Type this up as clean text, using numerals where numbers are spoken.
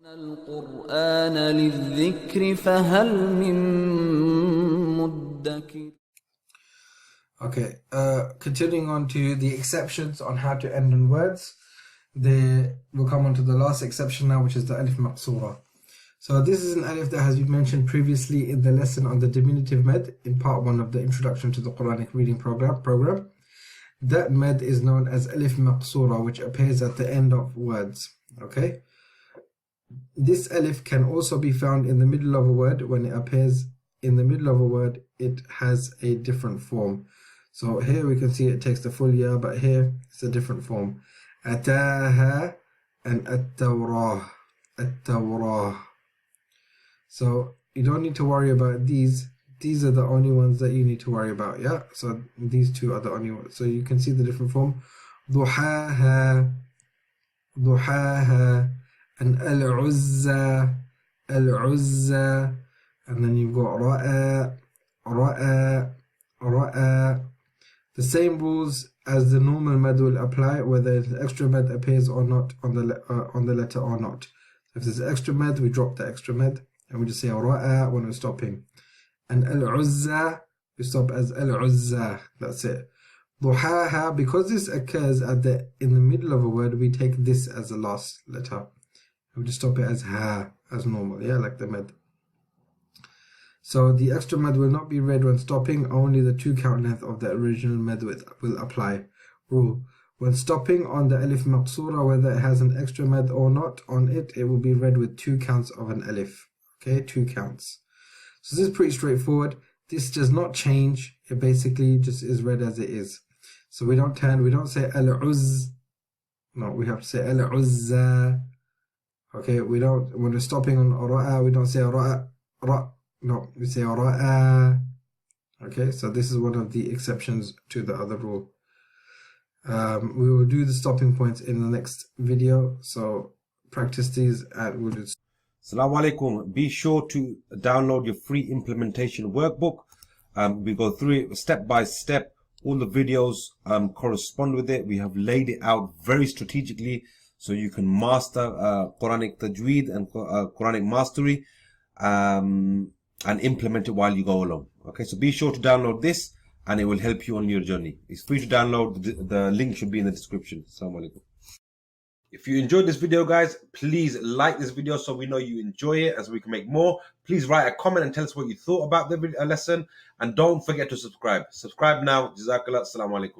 القرآن للذكر فهل من مدكر. Okay, continuing on to the exceptions on how to end on words. We'll come on to the last exception now, which is the Alif Maqsoorah. So this is an Alif that has been mentioned previously in the lesson on the diminutive med in part 1 of the Introduction to the Quranic Reading program. That med is known as Alif Maqsoorah, which appears at the end of words. Okay. This Alif can also be found in the middle of a word. When it appears in the middle of a word, it has a different form. So here we can see it takes the full ya, but here it's a different form. Ataha and at-tawrah. At-tawrah. So you don't need to worry about these. These are the only ones that you need to worry about, yeah? So these two are the only ones. So you can see the different form. Duhaha. Duhaha. And al-uzza. Al-uzza. And then you've got ra'a. Ra'a. Ra'a. The same rules as the normal med will apply, whether the extra med appears or not on the letter or not. If there's extra med, we drop the extra med and we just say ra'a when we're stopping. And al-uzza, we stop as al-uzza. That's it. Duhaha, because this occurs in the middle of a word, we take this as the last letter. And we just stop it as ha, as normal, yeah, like the med. So the extra med will not be read when stopping, only the 2 count length of the original med will apply. Rule: when stopping on the Alif Maqsoorah, whether it has an extra med or not on it, it will be read with 2 counts of an Alif. Okay, 2 counts. So this is pretty straightforward. This does not change. It basically just is read as it is. So we don't say al-uz. No, we have to say al-uzza. Okay, when we're stopping on ra'a, we don't say ra'a, ra. No, we say ra'a. Okay, so this is one of the exceptions to the other rule. We will do the stopping points in the next video, so practice these and we'll do. Salam Alykum. Be sure to download your free implementation workbook. We go through it step by step. All the videos correspond with it. We have laid it out very strategically so you can master Quranic Tajweed and Quranic Mastery and implement it while you go along. Okay, so be sure to download this and it will help you on your journey. It's free to download. The link should be in the description. Assalamu alaikum. If you enjoyed this video, guys, please like this video so we know you enjoy it, as we can make more. Please write a comment and tell us what you thought about the lesson. And don't forget to subscribe. Subscribe now. Jazakallah. Assalamu alaikum.